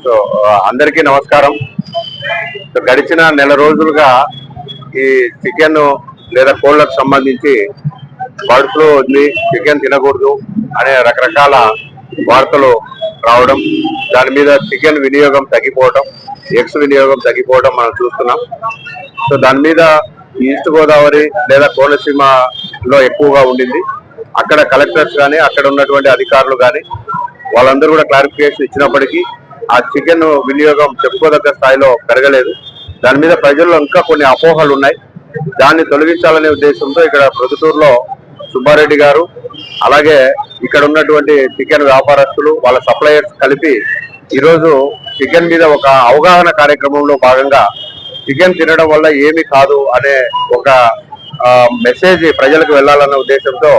So అందరికీ నమస్కారం. గడిచిన నెల రోజులుగా ఈ చికెన్ లేదా కోళ్లకు సంబంధించి బర్డ్ ఫ్లూ ఉంది, చికెన్ తినకూడదు అనే రకరకాల వార్తలు రావడం, దాని మీద చికెన్ వినియోగం తగ్గిపోవడం, ఎగ్స్ వినియోగం తగ్గిపోవడం మనం చూస్తున్నాం. సో దాని మీద ఈస్ట్ గోదావరి లేదా కోనసీమలో ఎక్కువగా ఉండింది. అక్కడ కలెక్టర్స్ కానీ అక్కడ ఉన్నటువంటి అధికారులు కానీ వాళ్ళందరూ కూడా క్లారిఫికేషన్ ఇచ్చినప్పటికీ ఆ చికెన్ వినియోగం చెప్పుకోదగ్గ స్థాయిలో పెరగలేదు. దాని మీద ప్రజల్లో ఇంకా కొన్ని అపోహలు ఉన్నాయి. దాన్ని తొలగించాలనే ఉద్దేశంతో ఇక్కడ ప్రొద్దుటూరులో సుబ్బారెడ్డి గారు, అలాగే ఇక్కడ ఉన్నటువంటి చికెన్ వ్యాపారస్తులు, వాళ్ళ సప్లయర్స్ కలిపి ఈరోజు చికెన్ మీద ఒక అవగాహన కార్యక్రమంలో భాగంగా చికెన్ తినడం వల్ల ఏమీ కాదు అనే ఒక మెసేజ్ ప్రజలకు వెళ్లాలన్న ఉద్దేశంతో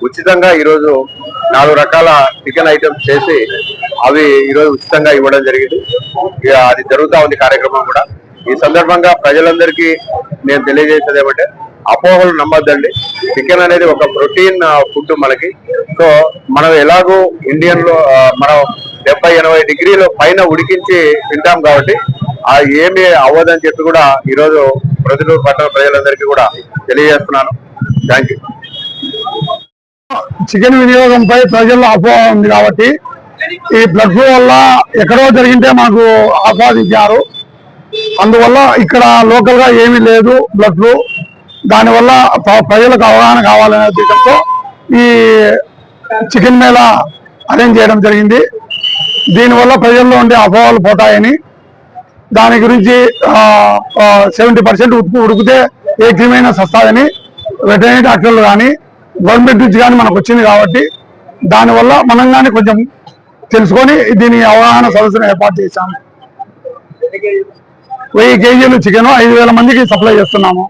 ఉచితంగా ఈరోజు 4 రకాల చికెన్ ఐటమ్స్ చేసి అవి ఈరోజు ఉచితంగా ఇవ్వడం జరిగింది. అది జరుగుతూ ఉంది కార్యక్రమం కూడా. ఈ సందర్భంగా ప్రజలందరికీ నేను తెలియజేసేది ఏమంటే, అపోహలు నమ్మద్దండి. చికెన్ అనేది ఒక ప్రోటీన్ ఫుడ్ మనకి. సో మనం ఎలాగో ఇండియన్ లో మనం 70-80 డిగ్రీల పైన ఉడికించి తింటాం కాబట్టి ఏమీ అవ్వదని చెప్పి కూడా ఈరోజు ప్రొద్దుటూరు పట్టణ ప్రజలందరికీ కూడా తెలియజేస్తున్నాను. Thank you. చికెన్ వినియోగంపై ప్రజల్లో అపోహ ఉంది కాబట్టి ఈ బ్లడ్ ఫ్లూ వల్ల ఎక్కడో జరిగింటే మాకు ఆస్వాదించారు. అందువల్ల ఇక్కడ లోకల్ గా ఏమీ లేదు బ్లడ్ ఫ్లూ. దానివల్ల ప్రజలకు అవగాహన కావాలనే ఉద్దేశంతో ఈ చికెన్ మేళా అరేంజ్ చేయడం జరిగింది. దీనివల్ల ప్రజల్లో ఉండే అపోహలు పోతాయని, దాని గురించి 70% ఉడికితే ఏ క్రిమైనా సస్తాదని వెటర్నరీ డాక్టర్లు కానీ గవర్నమెంట్ నుంచి కానీ మనకు వచ్చింది కాబట్టి దానివల్ల మనం కానీ కొంచెం తెలుసుకొని దీని అవగాహన సదస్సును ఏర్పాటు చేశాము. 1000 కేజీలు చికెన్ 5000 మందికి సప్లై చేస్తున్నాము.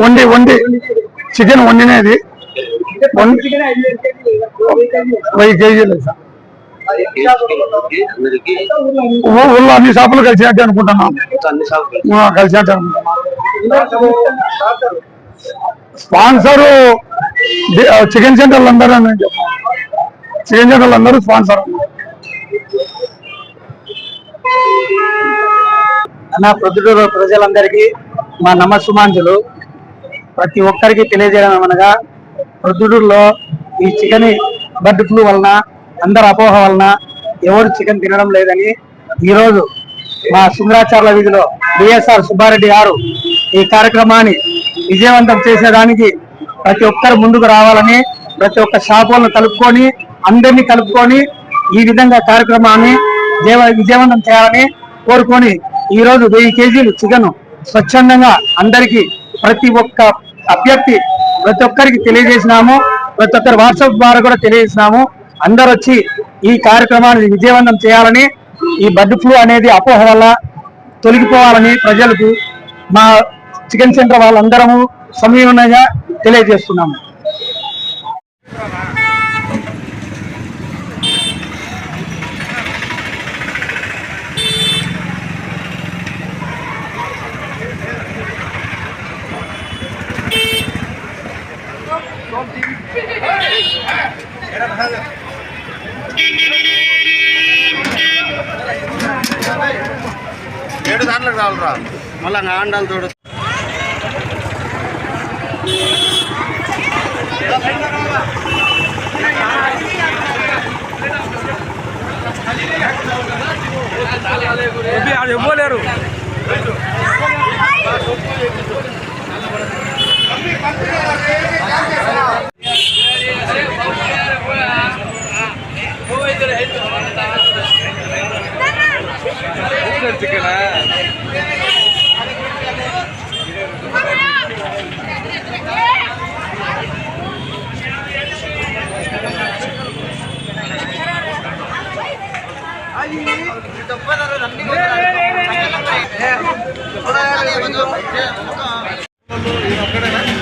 వండి చికెన్ వండినేది 1000 కేజీలు సార్. ఊళ్ళో అన్ని షాపులు కలిసినట్టు అనుకుంటున్నాం. కలిసినట్టు అనుకుంటున్నాం. స్పాన్సర్ చికెన్ సెంటర్లు అందరూ, చికెన్ సెంటర్లు అందరూ స్పాన్సర్. నా ప్రొద్దుటూరు ప్రజలందరికీ మా నమస్సుమాంజులు. ప్రతి ఒక్కరికి తెలియజేయడం ఏమనగా, ప్రొద్దుటూరులో ఈ చికెన్ బర్డ్ ఫ్లూ వలన, అందరు అపోహ వలన ఎవరు చికెన్ తినడం లేదని ఈరోజు మా సుందరాచార్ల వీధిలో బిఎస్ఆర్ సుబ్బారెడ్డి గారు ఈ కార్యక్రమాన్ని విజయవంతం చేసేదానికి ప్రతి ఒక్కరు ముందుకు రావాలని, ప్రతి ఒక్క షాపులను కలుపుకొని అందరినీ కలుపుకొని ఈ విధంగా కార్యక్రమాన్ని విజయవంతం చేయాలని కోరుకొని ఈరోజు 1000 కేజీలు చికెన్ స్వచ్ఛందంగా అందరికీ ప్రతి ఒక్క అభ్యర్థి ప్రతి ఒక్కరికి తెలియజేసినాము. ప్రతి ఒక్కరు వాట్సాప్ ద్వారా కూడా తెలియజేసినాము. అందరూ వచ్చి ఈ కార్యక్రమాన్ని విజయవంతం చేయాలని, ఈ బర్డ్ ఫ్లూ అనేది అపోహ వల్ల తొలగిపోవాలని ప్రజలకు మా చికెన్ సెంటర్ వాళ్ళందరము సమన్వయంగా తెలియజేస్తున్నాము. ఏడు దాంట్లోకి రావాలరా, మళ్ళీ ఆండాలు చూడు. ఇవ్వలేరు. చికెనా ఒక్కడేనా